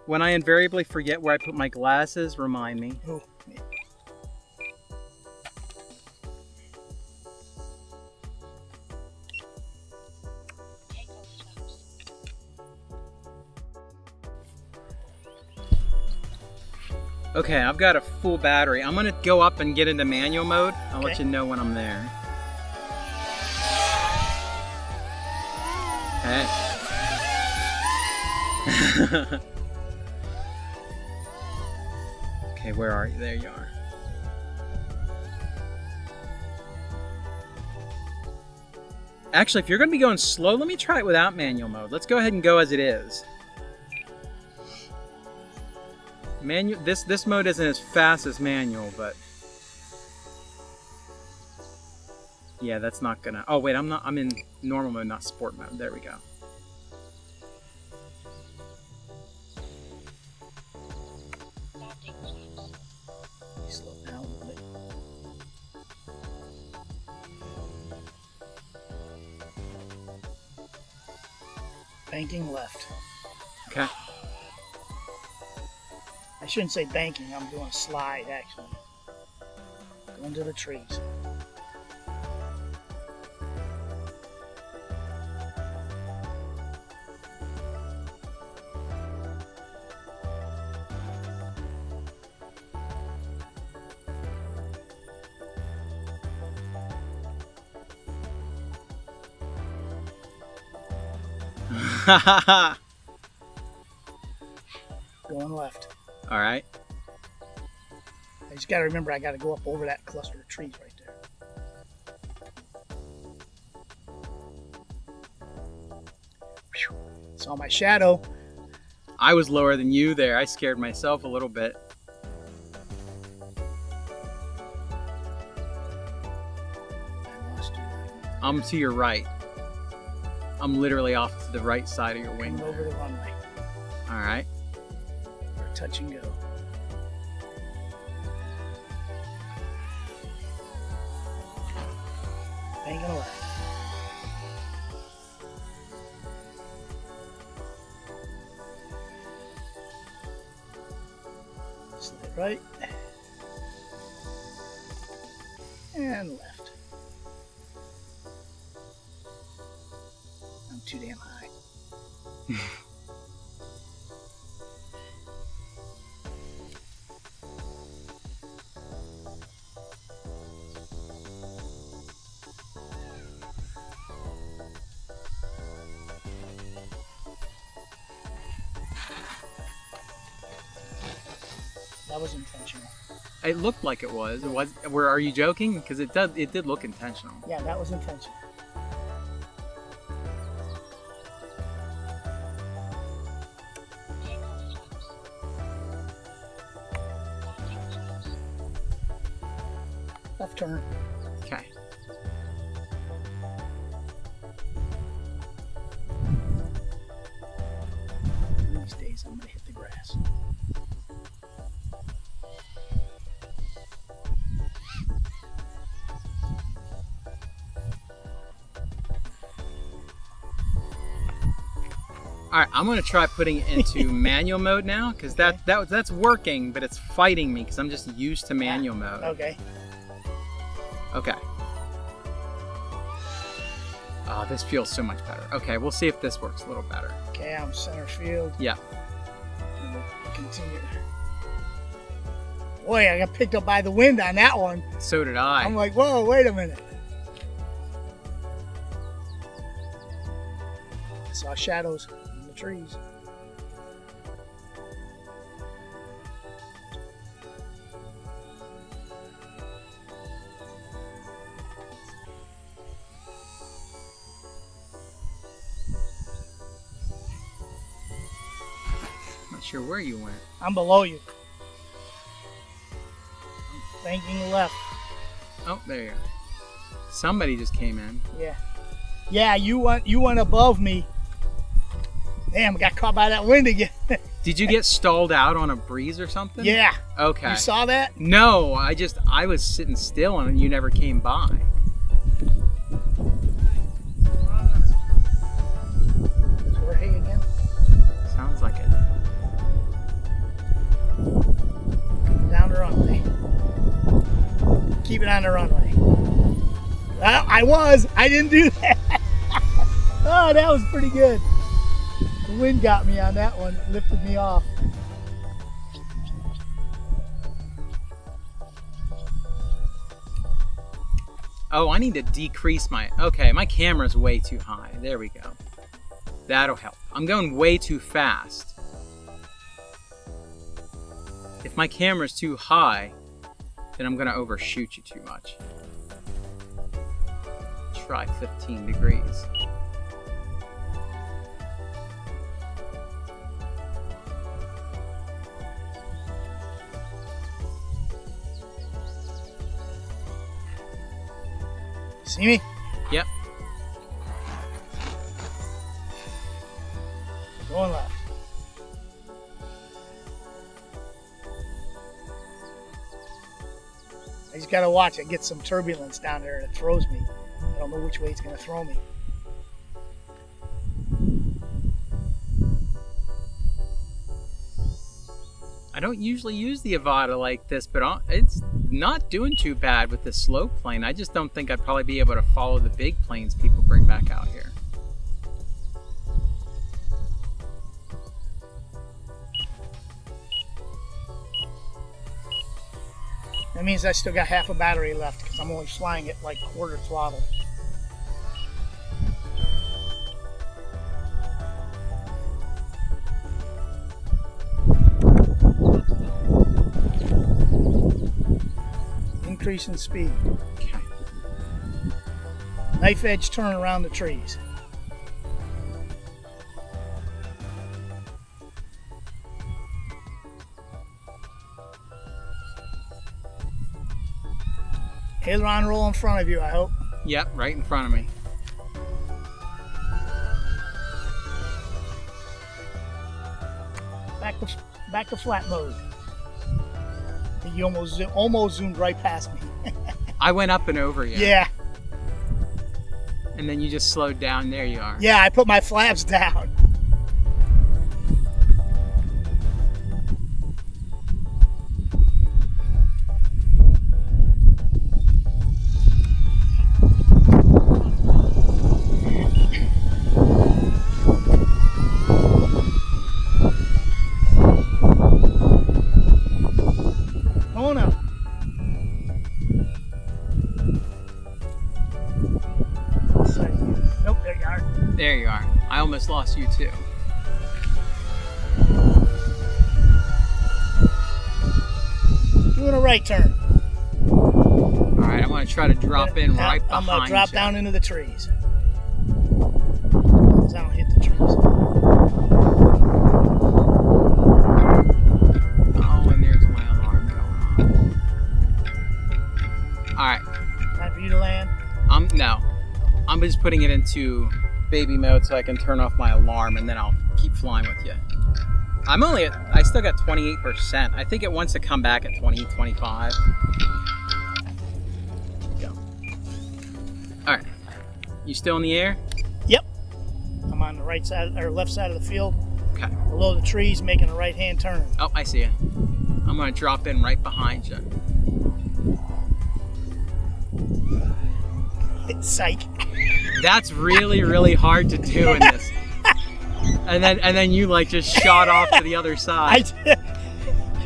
When I invariably forget where I put my glasses, remind me. Oh, yeah. Okay, I've got a full battery. I'm gonna go up and get into manual mode. I'll let Okay. you know when I'm there. Okay. Okay, where are you? There you are. Actually, if you're gonna be going slow, let me try it without manual mode. Let's go ahead and go as it is. This mode isn't as fast as manual, but yeah, that's not gonna. Oh wait, I'm in normal mode, not sport mode. There we go. Slow down a little bit. Banking left. Okay. I shouldn't say banking, I'm doing a slide actually. Going to the trees. Going left. All right. I just gotta remember I gotta go up over that cluster of trees right there. Whew. Saw my shadow. I was lower than you there. I scared myself a little bit. I lost you. I'm to your right. I'm literally off to the right side of your wing. Going over the runway. All right. For touch and go. Banking left. Slide right. And left. I'm too damn high. That was intentional. It looked like it was. Where are you joking? Because it did look intentional. Yeah, that was intentional. Left turn. Okay. These days I'm gonna hit the grass. All right, I'm gonna try putting it into manual mode now because that's working, but it's fighting me because I'm just used to manual mode. Okay. Okay. Oh, this feels so much better. Okay, we'll see if this works a little better. Okay, I'm center field. Yeah. And we'll continue. Boy, I got picked up by the wind on that one. So did I. I'm like, whoa, wait a minute. I saw shadows in the trees. Not sure where you went. I'm below you. I'm banking left. Oh, there you are. Somebody just came in. Yeah. Yeah, you went above me. Damn, I got caught by that wind again. Did you get stalled out on a breeze or something? Yeah. Okay. You saw that? No, I was sitting still and you never came by. So we're hay again. Sounds like it. on the runway. I was. I didn't do that. Oh, that was pretty good. The wind got me on that one. It lifted me off. Oh, I need to decrease my... Okay, my camera's way too high. There we go. That'll help. I'm going way too fast. If my camera's too high, then I'm going to overshoot you too much. Try 15 degrees. See me? Yep. Going left. I just gotta watch. I get some turbulence down there and it throws me. I don't know which way it's gonna throw me. I don't usually use the Avata like this, but it's not doing too bad with this slow plane. I just don't think I'd probably be able to follow the big planes people bring back out here. That means I still got half a battery left because I'm only flying at like quarter throttle. Increase in speed. Okay. Knife edge turn around the trees. Aileron roll in front of you, I hope. Yep, right in front of me. Back to flat mode. You almost zoomed right past me. I went up and over you. Yeah. And then you just slowed down. There you are. Yeah, I put my flaps down. There you are. I almost lost you too. Doing a right turn. Alright, I'm going to try to drop in right behind you. I'm going to drop down into the trees. So I don't hit the trees. Oh, and there's my alarm going on. Alright. Time for you to land? No. I'm just putting it into baby mode so I can turn off my alarm and then I'll keep flying with you. I still got 28%. I think it wants to come back at 20, 25. There we go. All right. You still in the air? Yep. I'm on the right side or left side of the field. Okay. Below the trees, making a right-hand turn. Oh, I see you. I'm going to drop in right behind you. Psych. That's really, really hard to do in this. And then you like just shot off to the other side.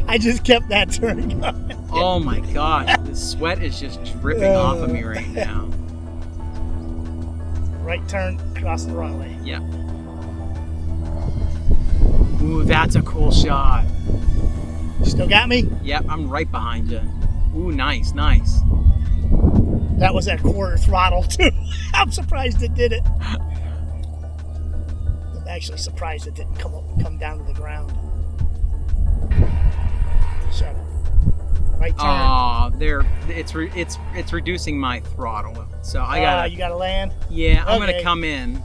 I just kept that turn going. Oh my gosh, the sweat is just dripping off of me right now. Right turn, across the runway. Yep. Ooh, that's a cool shot. Still got me? Yep, I'm right behind you. Ooh, nice, nice. That was at quarter throttle too. I'm surprised it did it. I'm actually surprised it didn't come down to the ground. So, right turn. Oh, it's reducing my throttle. So I gotta. You gotta land. Yeah, I'm Okay. gonna come in.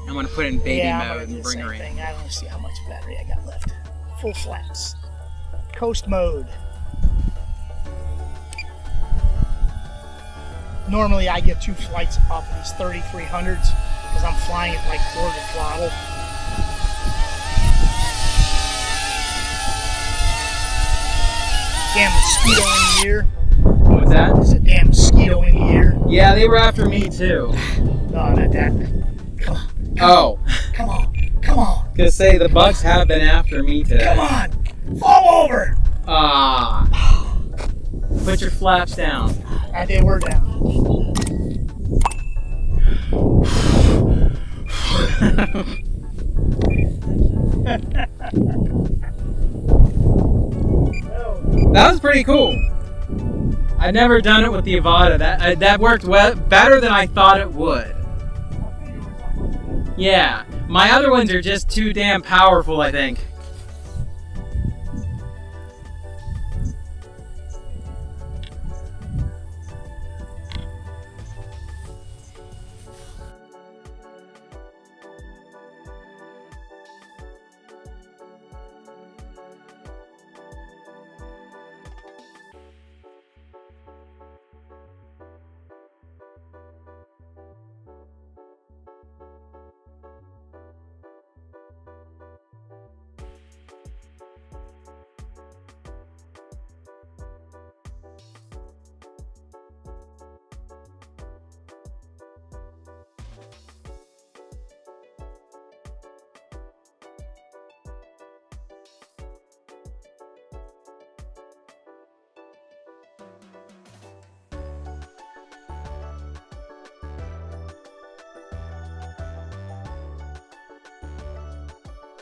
I'm gonna put it in baby mode and bring her in. Thing. I don't see how much battery I got left. Full flaps. Coast mode. Normally I get 2 flights off of these 3300s because I'm flying at like quarter throttle. Damn, mosquito in the ear. that? There's a damn mosquito in here. Yeah, they were after me too. Oh, not that. Come on. Oh. Come on. Come on. Gonna say the bugs have been after me today. Come on. Fall over. Ah. Put your flaps down. And they were down. That was pretty cool. I've never done it with the Avata. That worked better than I thought it would. Yeah, my other ones are just too damn powerful, I think.